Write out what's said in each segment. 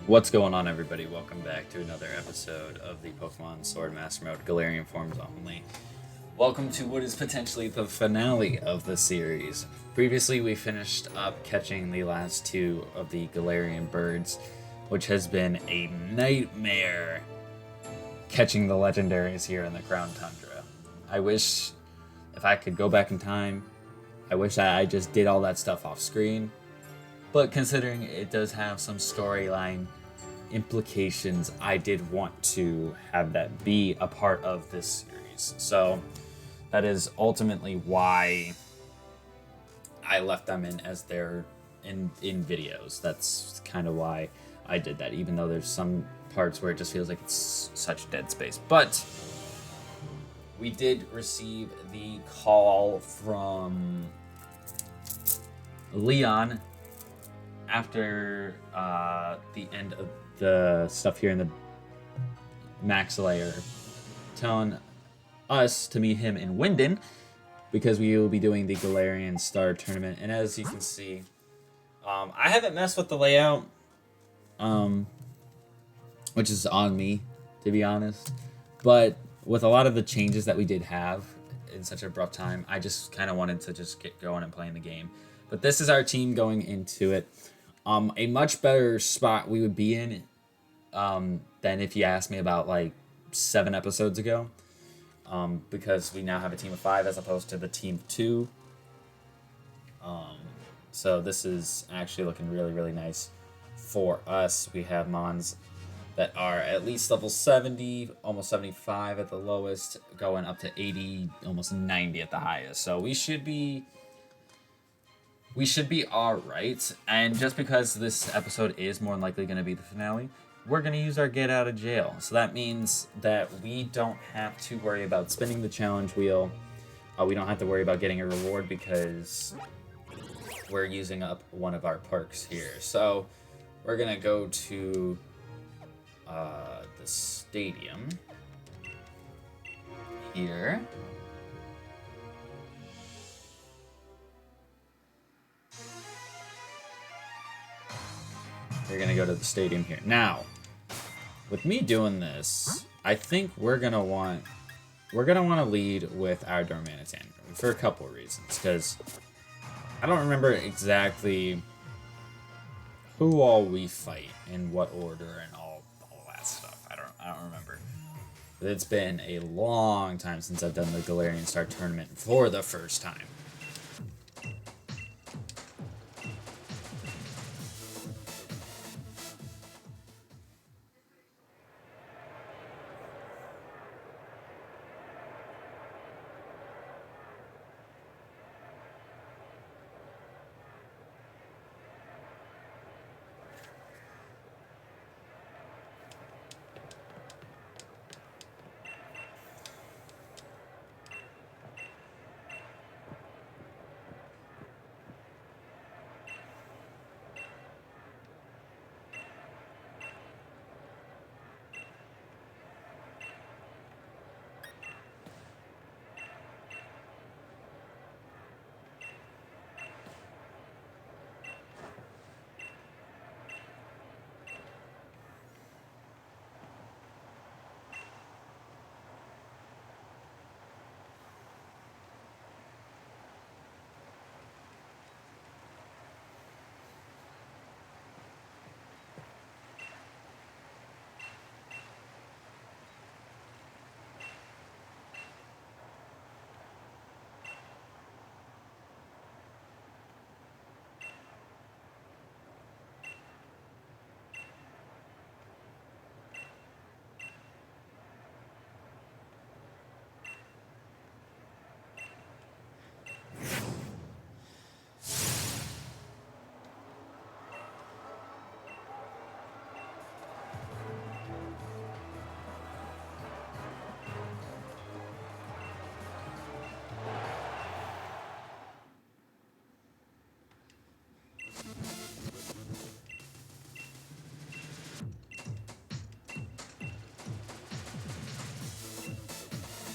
What's going on, everybody? Welcome back to another episode of the Pokemon Sword Mastermode Galarian forms only. Welcome to what is potentially the finale of the series. Previously, we finished up catching the last two of the Galarian birds, which has been a nightmare catching the legendaries here in the Crown Tundra. I wish if I could go back in time, I wish I just did all that stuff off screen. But considering it does have some storyline implications, I did want to have that be a part of this series. So that is ultimately why I left them in as their in videos. That's kind of why I did that, even though there's some parts where it just feels like it's such dead space. But we did receive the call from Leon after the end of the stuff here in the Max Layer, telling us to meet him in Winden because we will be doing the Galarian Star Tournament. And as you can see, I haven't messed with the layout, which is on me, to be honest. But with a lot of the changes that we did have in such a rough time, I just kind of wanted to just get going and playing the game. But this is our team going into it. A much better spot we would be in than if you asked me about like 7 episodes ago, because we now have a team of 5 as opposed to the team of 2. So this is actually looking really, really nice for us. We have Mons that are at least level 70, almost 75 at the lowest, going up to 80, almost 90 at the highest. So we should be all right. And just because this episode is more than likely going to be the finale, we're going to use our get out of jail. So that means that we don't have to worry about spinning the challenge wheel. We don't have to worry about getting a reward because we're using up one of our perks here. So we're going to go to the stadium here. We're gonna go to the stadium here. Now, with me doing this, I think we're gonna want to lead with our Darmanitan for a couple of reasons. Because I don't remember exactly who all we fight in what order and all that stuff. I don't remember. But it's been a long time since I've done the Galarian Star Tournament for the first time.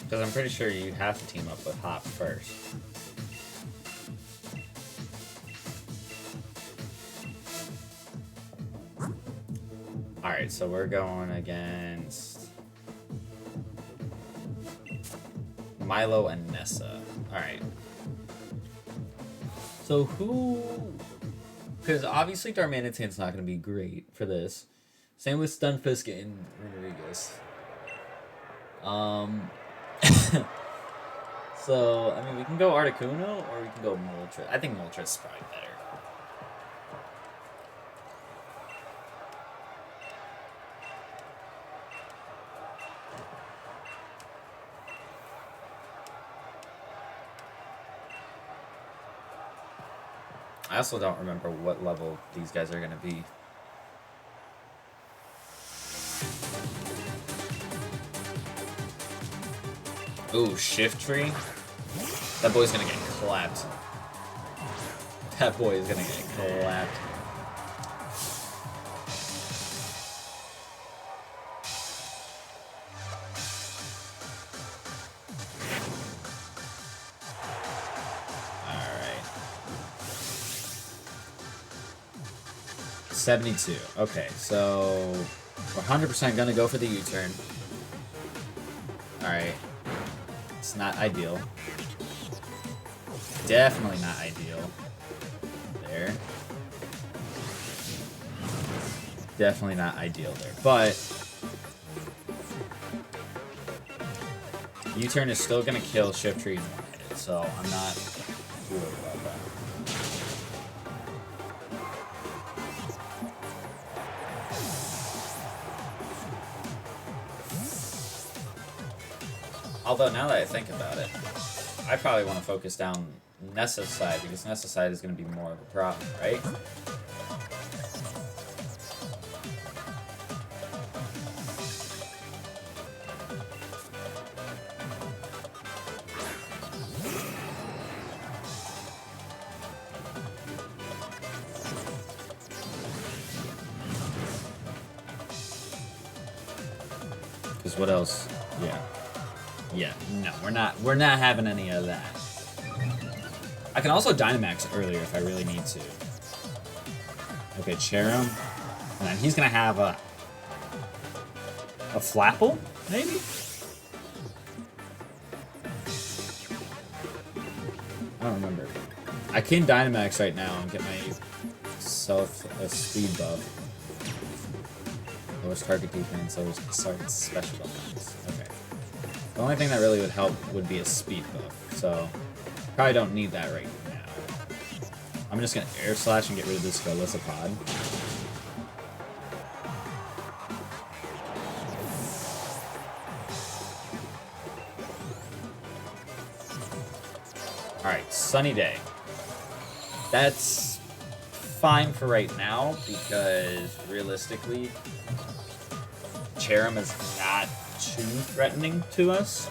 Because I'm pretty sure you have to team up with Hop first. Alright, so we're going against Milo and Nessa. Alright. So who... Because obviously Darmanitan's not going to be great for this. Same with Stunfisk and Rodriguez. So, I mean, we can go Articuno or we can go Moltres. I think Moltres is probably better. I also don't remember what level these guys are going to be. Ooh, Shift Tree? That boy's going to get clapped. That boy is going to get clapped. Alright. 72. Okay, so we're 100% going to go for the U-turn. Alright. It's not ideal. Definitely not ideal. There. Definitely not ideal there. But U-turn is still going to kill Shift Tree in one hit, so I'm not too worried about that. Although, now that I think about it, I probably want to focus down Nessa's side, because Nessa's side is going to be more of a problem, right? Because what else? Yeah. Yeah, no, we're not having any of that. I can also Dynamax earlier if I really need to. Okay, Cherim. And then he's gonna have a Flapple, maybe? I don't remember. I can Dynamax right now and get myself a speed buff. Lowers target defense, lowers special defense. Okay. The only thing that really would help would be a speed buff, so probably don't need that right now. I'm just gonna Air Slash and get rid of this Golisopod. Alright, Sunny Day. That's fine for right now, because realistically, Cherim is not too threatening to us.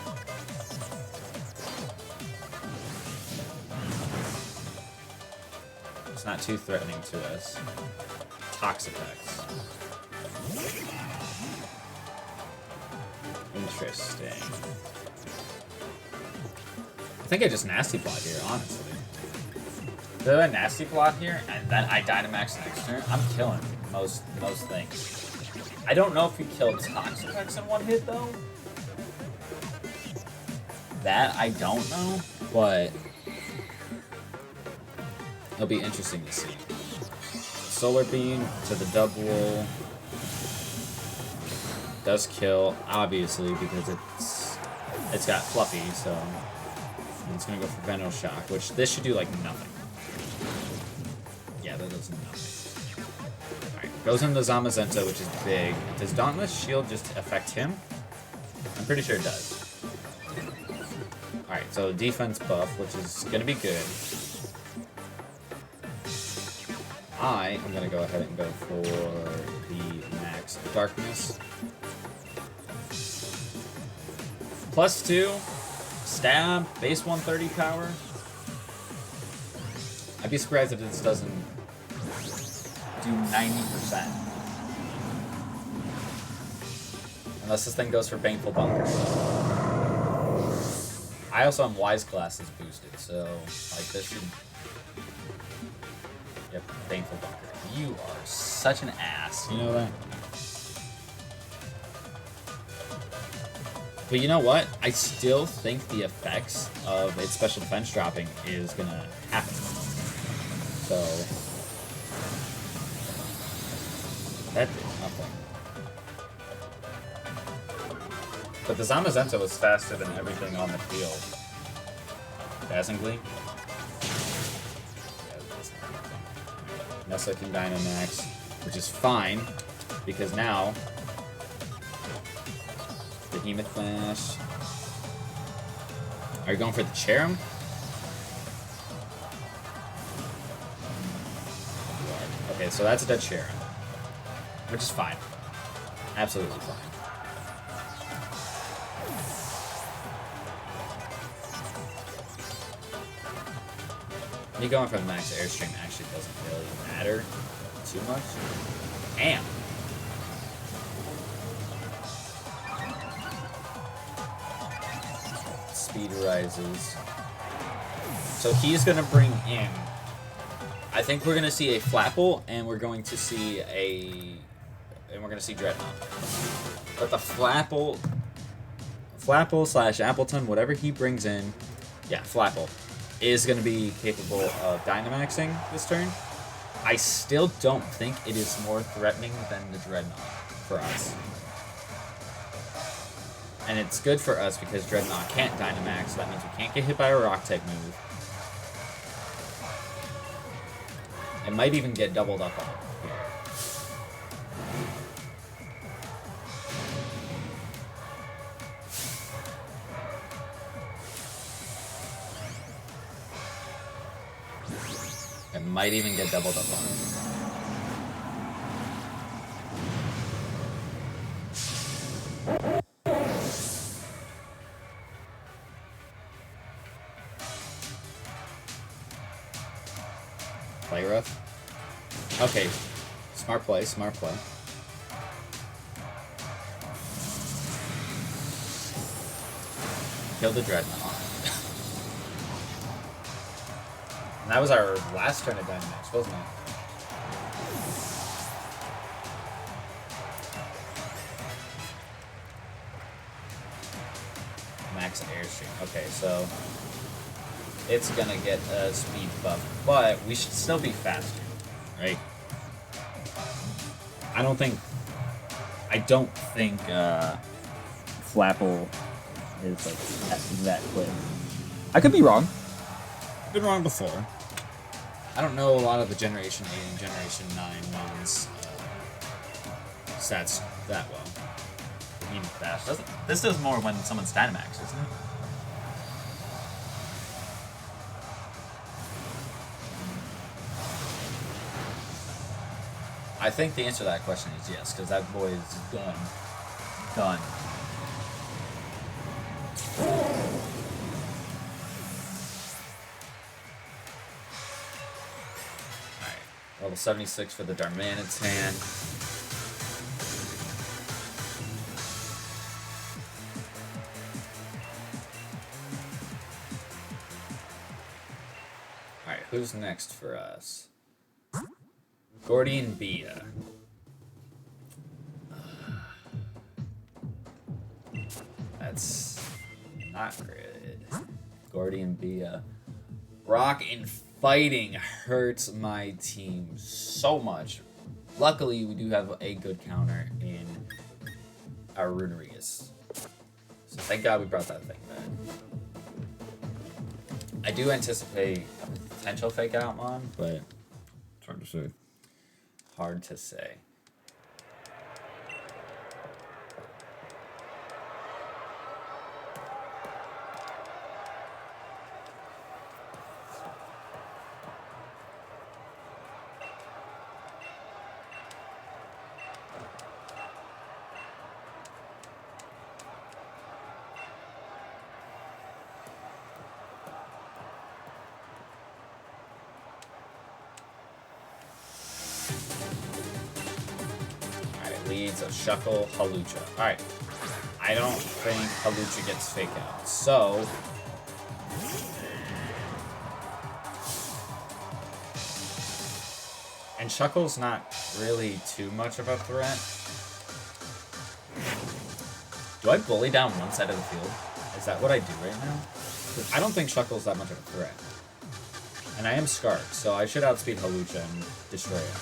It's not too threatening to us. Toxapex. Interesting. I think I just Nasty Plot here, honestly. If I Nasty Plot here, and then I Dynamax next turn, I'm killing most things. I don't know if we killed Toxapex in one hit, though. That, I don't know, but it'll be interesting to see. Solar Beam to the double does kill, obviously, because it's got Fluffy, so it's going to go for Venoshock, which this should do, like, nothing. Yeah, that does nothing. Goes into Zamazenta, which is big. Does Dauntless Shield just affect him? I'm pretty sure it does. Alright, so defense buff, which is going to be good. I am going to go ahead and go for the max darkness. +2, stab, base 130 power. I'd be surprised if this doesn't do 90%. Unless this thing goes for Baneful Bunker. I also am Wise Glasses boosted, so like this should... Yep, Baneful Bunker. You are such an ass. You know that? But you know what? I still think the effects of its special defense dropping is gonna happen. So that did nothing. But the Zamazenta was faster than everything on the field. Dazzling Gleam? Yeah, Nessa can Dynamax, which is fine, because now Behemoth Flash. Are you going for the Cherim? Okay, so that's a dead Cherim, which is fine. Absolutely fine. Me going for the max airstream actually doesn't really matter too much. Damn. Speed rises. So he's gonna bring in. I think we're gonna see a Flapple, and we're going to see Dreadnought. But the Flapple slash Appleton, whatever he brings in, yeah, Flapple, is going to be capable of Dynamaxing this turn. I still don't think it is more threatening than the Dreadnought for us. And it's good for us because Dreadnought can't Dynamax, so that means we can't get hit by a Rock-type move. It might even get doubled up on here. It might even get doubled up on it. Play rough. Okay. Smart play, smart play. Kill the Dreadnought. And that was our last turn of Dynamax, wasn't it? Max Airstream. Okay, so it's gonna get a speed buff, but we should still be faster, right? I don't think Flapple is like that quick. I could be wrong. I've been wrong before. I don't know a lot of the Generation 8 and Generation 9 ones stats that well. I mean, fast. This does more when someone's Dynamax, isn't it? I think the answer to that question is yes, because that boy is done. Done. Alright, level 76 for the Darmanitan. Alright, who's next for us? Gordian Bia. That's not good. Gordian Bia. Rock and fighting hurts my team so much. Luckily, we do have a good counter in our Runerius. So thank God we brought that thing back. I do anticipate a potential fake out mon, but it's hard to say. Hard to say. Leads of Shuckle, Halucha. Alright. I don't think Halucha gets fake out. So and Shuckle's not really too much of a threat. Do I bully down one side of the field? Is that what I do right now? 'Cause I don't think Shuckle's that much of a threat. And I am Scarf, so I should outspeed Hawlucha and destroy it.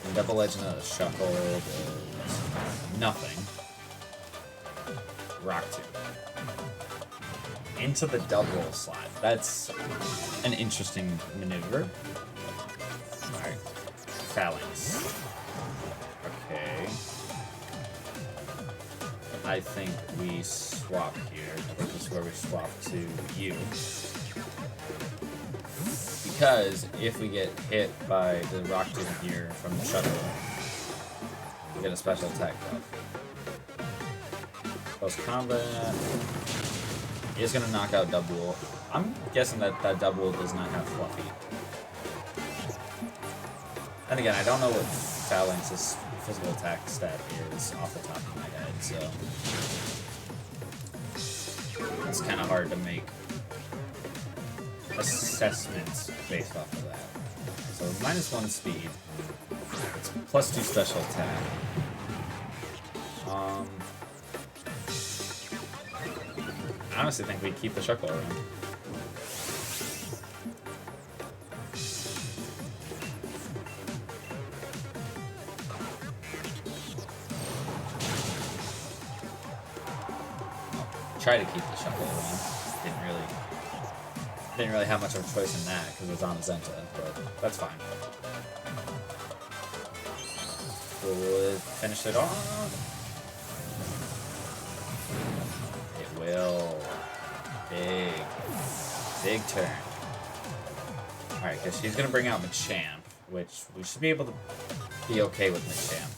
And Double Legend of Shuckle is nothing. Rock Tomb. Into the double slot. That's an interesting maneuver. Alright. Phalanx. Okay. I think we swap here. I think this is where we swap to you. Because if we get hit by the Rock Tomb here from the shuttle, we get a special attack buff. Close combat is going to knock out Double. I'm guessing that that Double does not have Fluffy. And again, I don't know what Phalanx's physical attack stat is off the top of my head, so it's kind of hard to make assessments based off of that. So -1 speed, it's +2 special attack. I honestly think we keep the Shuckle around. Try to keep the Shuckle around. Didn't really have much of a choice in that because it was on Zenta, but that's fine. We'll finish it off. It will. Big turn. Alright, because she's going to bring out Machamp, which we should be able to be okay with Machamp.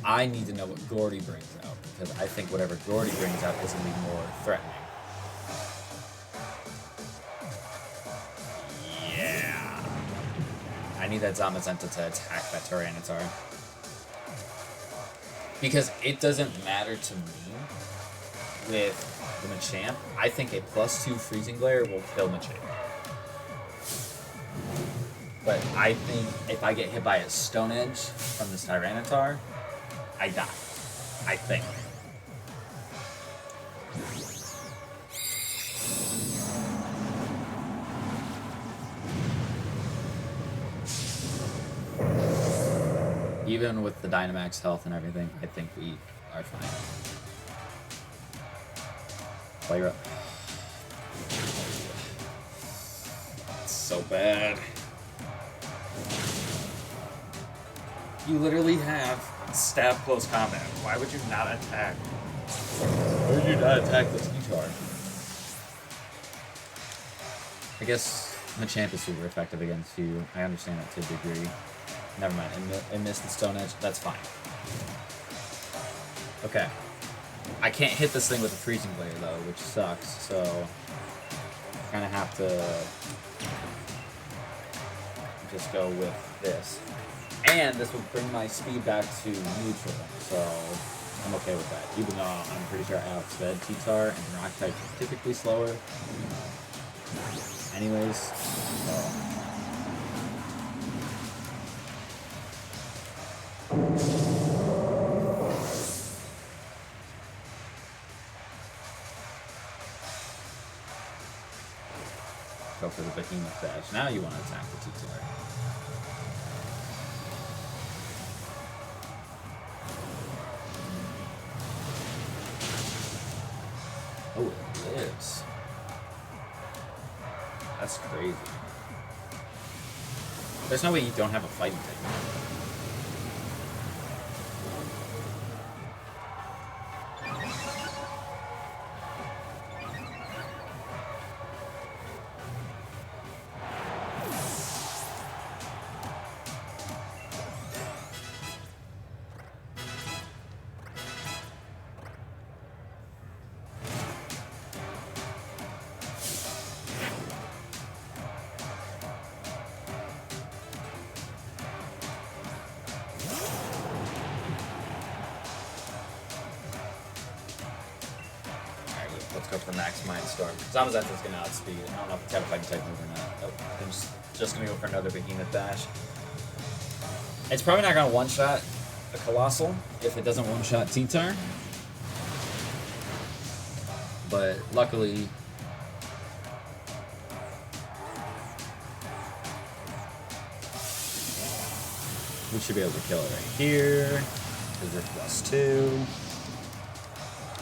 I need to know what Gordy brings out, because I think whatever Gordy brings out is going to be more threatening. Yeah. I need that Zamazenta to attack that Tyranitar. Because it doesn't matter to me with the Machamp. I think a +2 Freezing Glare will kill Machamp. But I think if I get hit by a Stone Edge from this Tyranitar, I die. I think. Even with the Dynamax health and everything, I think we are fine. Play up. It's so bad. You literally have stab close combat. Why would you not attack? Why would you not attack this T-Tar? I guess Machamp is super effective against you. I understand that to a degree. Never mind. I missed the Stone Edge. That's fine. Okay. I can't hit this thing with a Freezing Glare, though, which sucks. So, I kind of have to just go with this. And this will bring my speed back to neutral, so I'm okay with that. Even though I'm pretty sure I outsped T-Tar, and Rock types are typically slower. Anyways, so. Go for the Behemoth Dash. Now you want to attack the T-Tar. Oh, it lives. That's crazy. There's no way you don't have a fighting technique. let's go for Max Mind Storm. Zamazenta's gonna outspeed. I don't know if it's have a fighting type move or not. Oh, I'm just gonna go for another Behemoth Dash. It's probably not gonna one-shot a Colossal if it doesn't one-shot T-Tar. But luckily, we should be able to kill it right here, because we're +2.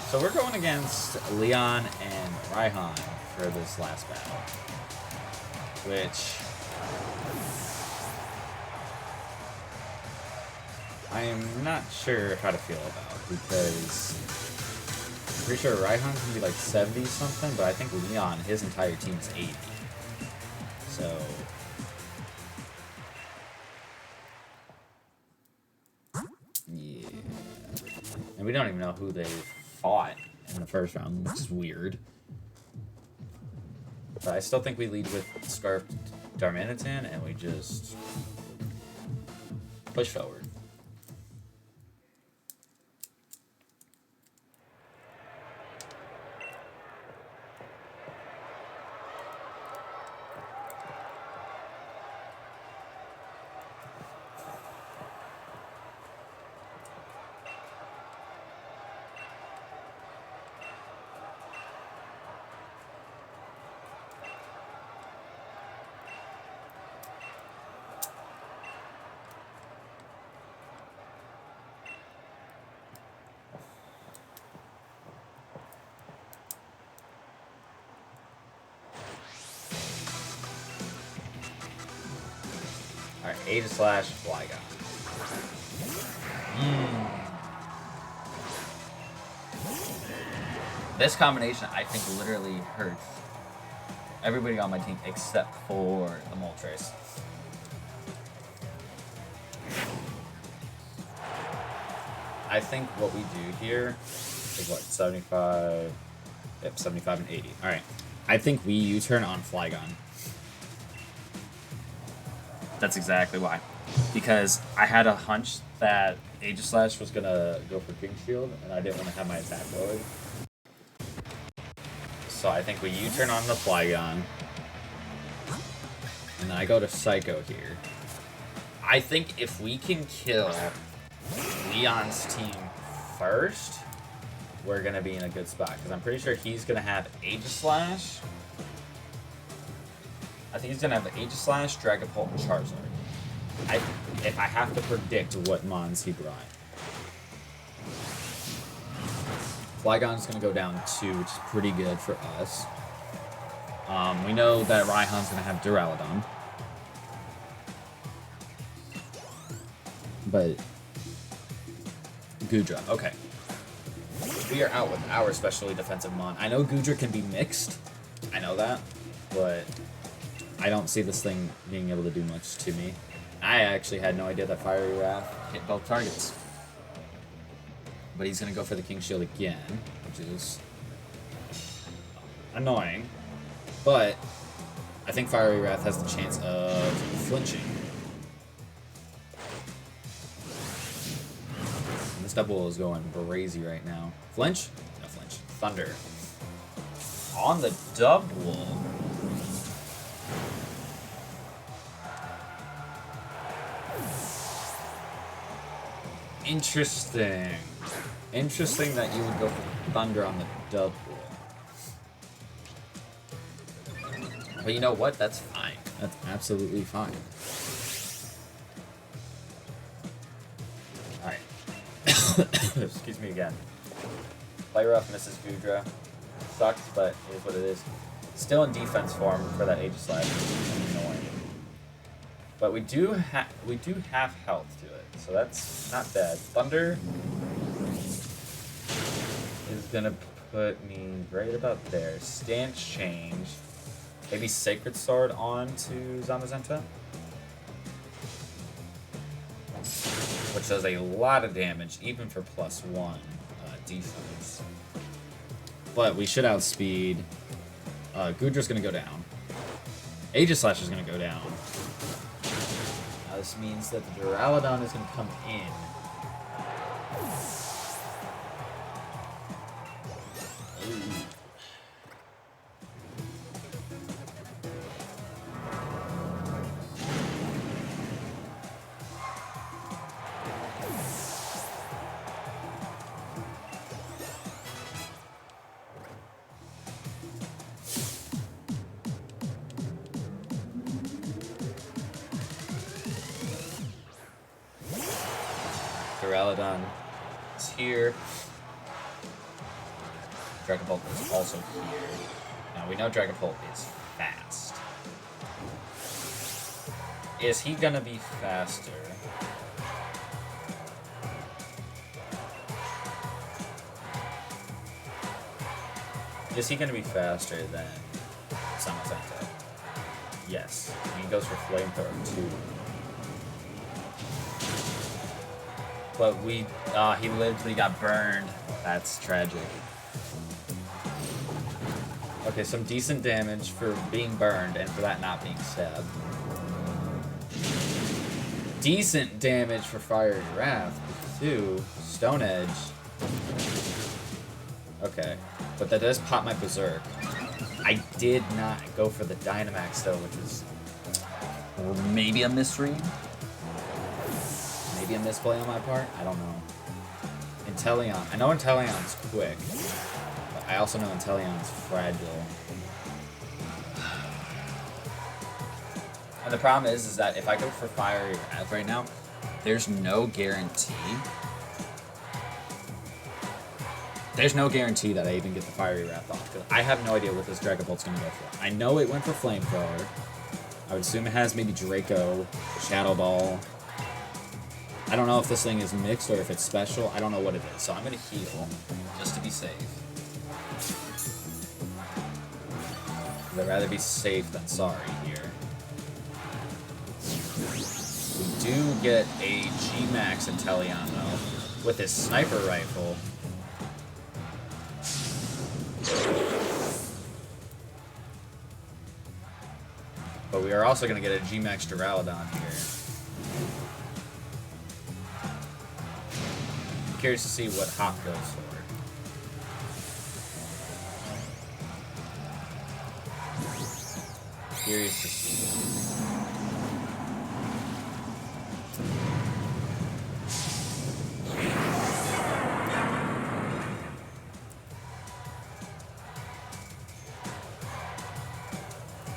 So we're going against Leon and Raihan for this last battle, which I am not sure how to feel about, because I'm pretty sure Raihan's gonna be like 70 something, but I think Leon, his entire team's 80. So yeah. And we don't even know who they fought in the first round, which is weird. But I still think we lead with Scarf Darmanitan and we just push forward. Alright, Aegislash, Flygon. This combination, I think, literally hurts everybody on my team except for the Moltres. I think what we do here is what, 75? Yep, 75 and 80. Alright. I think we U-turn on Flygon. That's exactly why. Because I had a hunch that Aegislash was gonna go for King Shield, and I didn't want to have my attack lowered. So I think we U-turn on the Flygon. And then I go to Psycho here. I think if we can kill Leon's team first, we're gonna be in a good spot. Because I'm pretty sure he's gonna have Aegislash. I think he's gonna have Aegislash, Dragapult, and Charizard. If I have to predict what mons he brought. Flygon's gonna go down 2, which is pretty good for us. We know that Raihan's gonna have Duraludon. But Goodra, okay. We are out with our specially defensive mon. I know Goodra can be mixed. I know that, but I don't see this thing being able to do much to me. I actually had no idea that Fiery Wrath hit both targets. But he's going to go for the King Shield again, which is annoying. But I think Fiery Wrath has the chance of flinching. And this double is going crazy right now. Flinch? No flinch. Thunder. On the double. Interesting. Interesting that you would go for Thunder on the double. But you know what? That's fine. That's absolutely fine. Alright. Excuse me again. Play rough, misses Goodra. Sucks, but it is what it is. Still in defense form for that Aegislash, which is annoying. But we do have health to it, so that's not bad. Thunder is gonna put me right about there. Stance change. Maybe Sacred Sword on to Zamazenta. Which does a lot of damage, even for +1 defense. But we should outspeed. Goodra's gonna go down. Aegislash is gonna go down. Now this means that the Duraludon is gonna come in. Ooh. Duraludon is here. Dragapult is also here. Now we know Dragapult is fast. Is he gonna be faster? Is he gonna be faster than Samazenta? Yes. He goes for Flamethrower too. But he literally got burned. That's tragic. Okay, some decent damage for being burned and for that not being stabbed. Decent damage for Fiery Wrath, too. Stone Edge. Okay, but that does pop my Berserk. I did not go for the Dynamax, though, which is maybe a misread. Maybe a misplay on my part. I don't know. Inteleon. I know Inteleon's quick, but I also know Inteleon's fragile. And the problem is that if I go for Fiery Wrath right now, there's no guarantee. There's no guarantee that I even get the Fiery Wrath off, because I have no idea what this Dragapult's going to go for. I know it went for Flamethrower. I would assume it has maybe Draco, Shadow Ball. I don't know if this thing is mixed or if it's special. I don't know what it is, so I'm going to heal just to be safe. I'd rather be safe than sorry here. We do get a G-Max Inteleon, though, with his Sniper Rifle. But we are also going to get a G-Max Duraludon here. I'm curious to see what Hop goes for. Curious to see.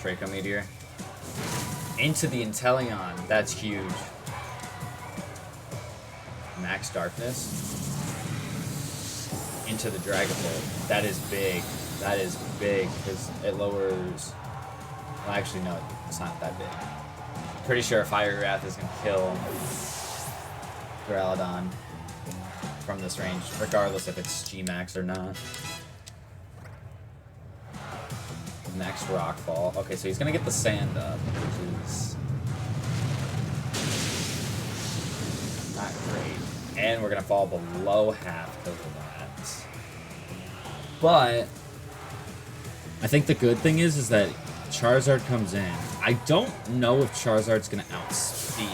Draco Meteor. Into the Inteleon. That's huge. Max Darkness. Into the Dragapult. That is big. That is big, because it lowers... Well, actually, no, it's not that big. Pretty sure Fiery Wrath is going to kill Duraludon from this range, regardless if it's G-Max or not. Next Rockfall. Okay, so he's going to get the Sand up, which is not great. And we're going to fall below half because of that. But I think the good thing is that Charizard comes in. I don't know if Charizard's going to outspeed.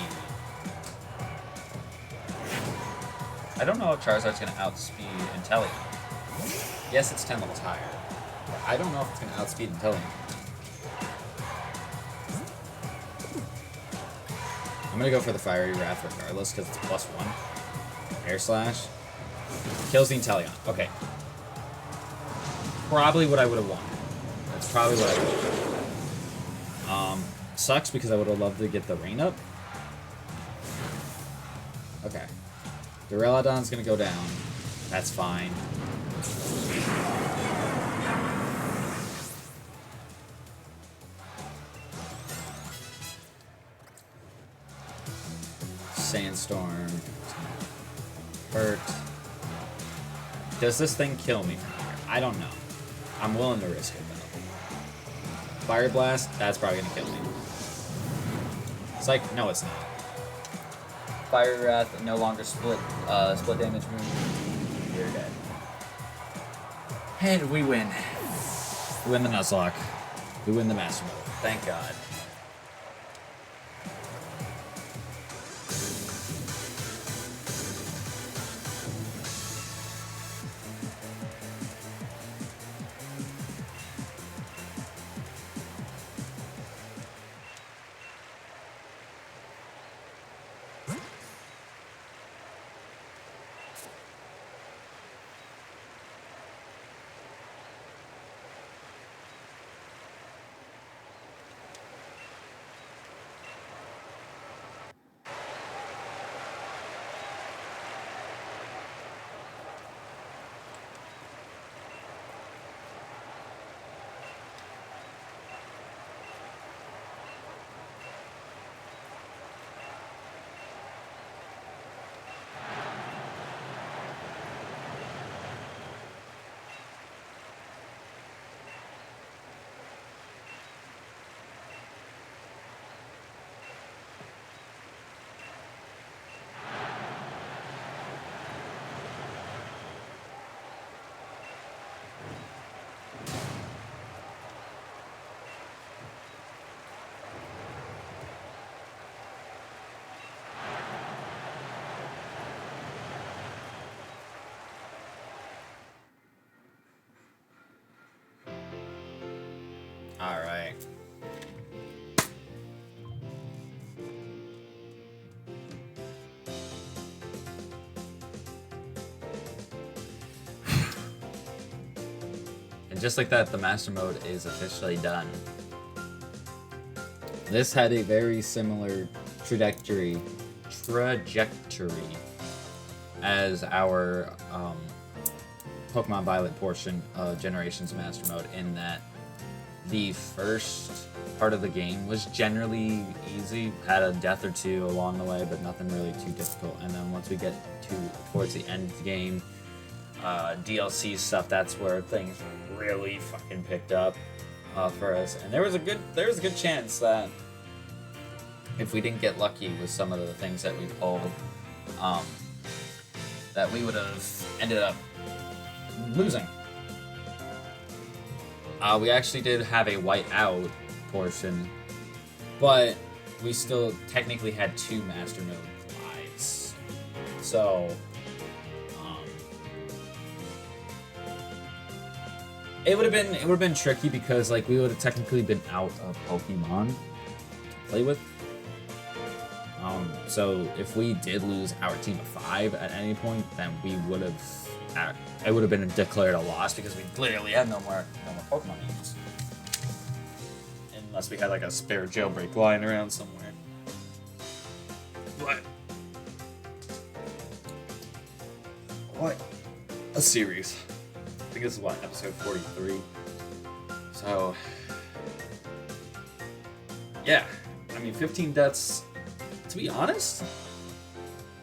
I don't know if Charizard's going to outspeed Inteleon. Yes, it's 10 levels higher. I don't know if it's going to outspeed Inteleon. I'm going to go for the Fiery Wrath regardless, because it's +1. Air Slash. Kills the Inteleon. Okay. Probably what I would have wanted. That's probably what I would have wanted. Sucks because I would have loved to get the rain up. Okay. Duraludon's going to go down. That's fine. Sandstorm. Hurt. Does this thing kill me from here? I don't know. I'm willing to risk it, though. Fire Blast? That's probably going to kill me. It's like, no, it's not. Fire Wrath, no longer split damage move. You're dead. And we win. We win the Nuzlocke. We win the Mastermode. Thank God. just like that, the Master Mode is officially done. This had a very similar trajectory as our Pokemon Violet portion of Generations Master Mode, in that the first part of the game was generally easy, had a death or two along the way, but nothing really too difficult. And then once we get towards the end of the game, DLC stuff, that's where things really fucking picked up for us. And there was a good chance that if we didn't get lucky with some of the things that we pulled, that we would have ended up losing. We actually did have a white out portion, but we still technically had 2 Master Mode lives. So, it would have been tricky, because like we would have technically been out of Pokemon to play with. So if we did lose our team of 5 at any point, then we would have. It would have been declared a loss, because we literally had no more Pokemon to use. Unless we had like a spare jailbreak lying around somewhere. What a series. I think this is episode 43. So yeah, I mean 15 deaths, to be honest,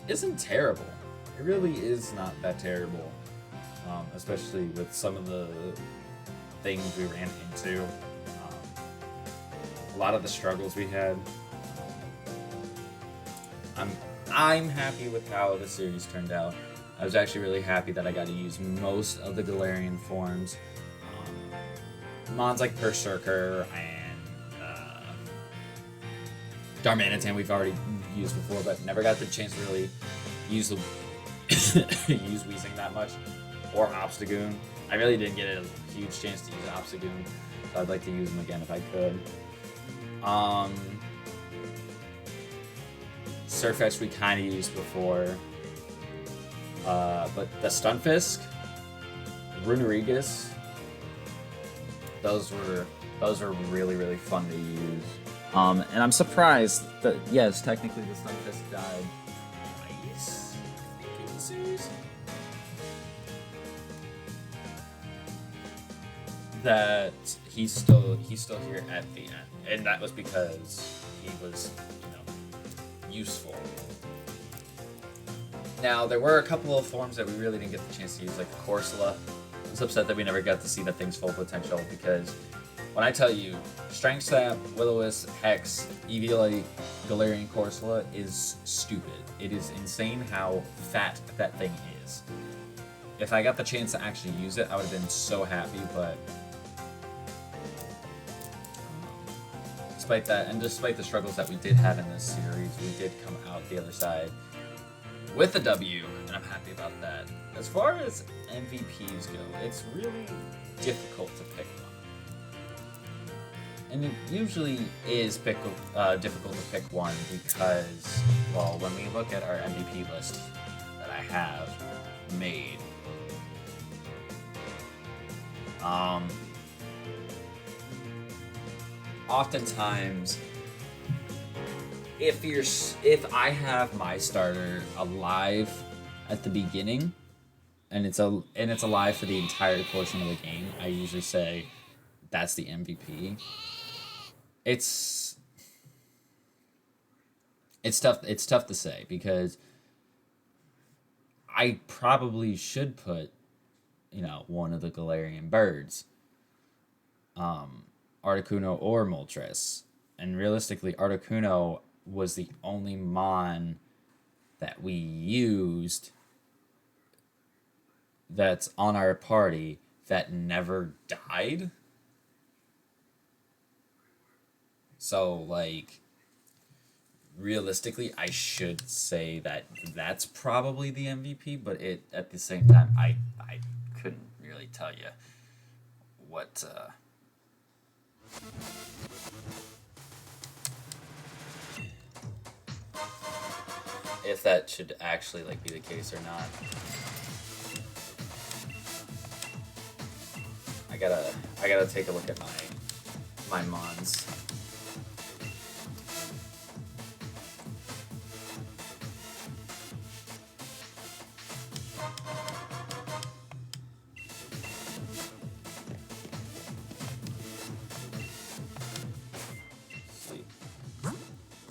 isn't terrible. It really is not that terrible, especially with some of the things we ran into, a lot of the struggles we had. I'm happy with how the series turned out. I was actually really happy that I got to use most of the Galarian forms. Mons like Berserker and Darmanitan we've already used before, but never got the chance to really use use Weezing that much, or Obstagoon. I really didn't get a huge chance to use Obstagoon, so I'd like to use him again if I could. Surfetch we kind of used before, but the Stunfisk, Runerigus, those were really fun to use. And I'm surprised that, yes, technically the Stunfisk died twice in the series. That he's still here at the end, and that was because he was, useful. Now, there were a couple of forms that we really didn't get the chance to use, like Corsola. I was upset that we never got to see that thing's full potential, because when I tell you, Strength Sap, Will-O-Wisp, Hex, Eviolite, Galarian Corsola is stupid. It is insane how fat that thing is. If I got the chance to actually use it, I would have been so happy, but despite that, and despite the struggles that we did have in this series, we did come out the other side with a W, and I'm happy about that. As far as MVPs go, it's really difficult to pick one. And it usually is difficult to pick one because, well, when we look at our MVP list that I have made, oftentimes, if I have my starter alive at the beginning, and it's alive for the entire portion of the game, I usually say that's the MVP. It's tough to say, because I probably should put, one of the Galarian birds, Articuno or Moltres. And realistically, Articuno was the only Mon that we used that's on our party that never died. So, realistically, I should say that that's probably the MVP, but at the same time, I couldn't really tell you what... if that should actually be the case or not. I I gotta take a look at my mons.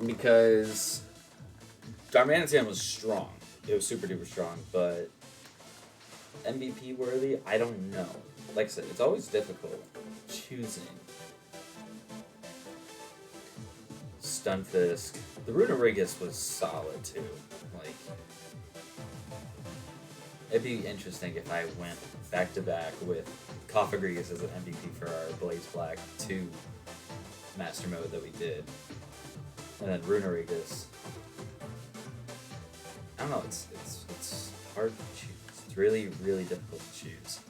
Because Darmanitan was strong. It was super duper strong, but MVP worthy, I don't know. Like I said, it's always difficult choosing. Stunfisk. The Runerigus was solid too. Like, it'd be interesting if I went back to back with Koffagrigus as an MVP for our Blaze Black 2 Master Mode that we did. And then Runerigus. I don't know, it's hard to choose. It's really, really difficult to choose.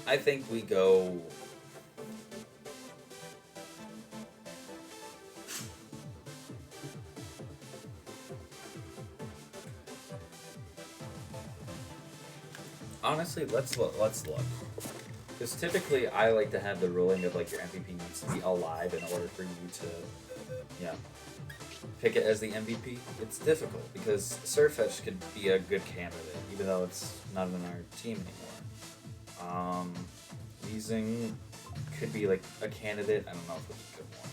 I think we go... Honestly, let's look. Because typically I like to have the ruling of like your MVP needs to be alive in order for you to, pick it as the MVP. It's difficult because Surfetch could be a good candidate, even though it's not in our team anymore. Weezing could be like a candidate. I don't know if it's a good one.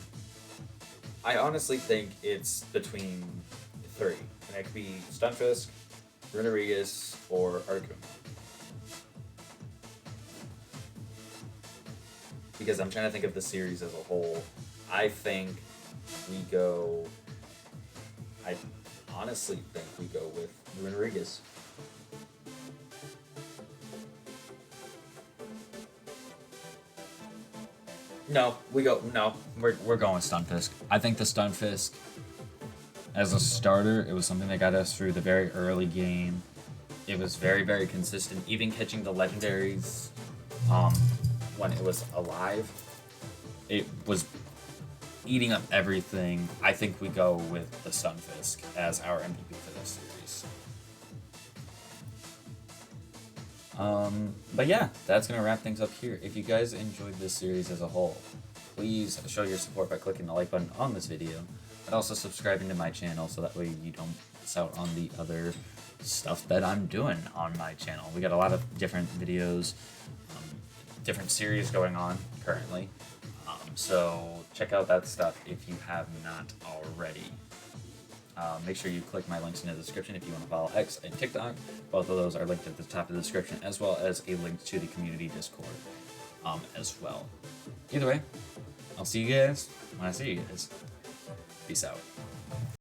I honestly think it's between 3. And it could be Stunfisk, Runerigus, or Articuno. Because I'm trying to think of the series as a whole. I think we go... I honestly think we go with Runerigus. No, we're going Stunfisk. I think the Stunfisk, as a starter, it was something that got us through the very early game. It was very, very consistent. Even catching the legendaries when it was alive, it was eating up everything. I think we go with the Stunfisk as our MVP for this series. But yeah, that's going to wrap things up here. If you guys enjoyed this series as a whole, please show your support by clicking the like button on this video, and also subscribing to my channel so that way you don't miss out on the other stuff that I'm doing on my channel. We got a lot of different videos, different series going on currently, so check out that stuff if you have not already. Make sure you click my links in the description if you want to follow X and TikTok. Both of those are linked at the top of the description, as well as a link to the community Discord as well. Either way, I'll see you guys when I see you guys. Peace out.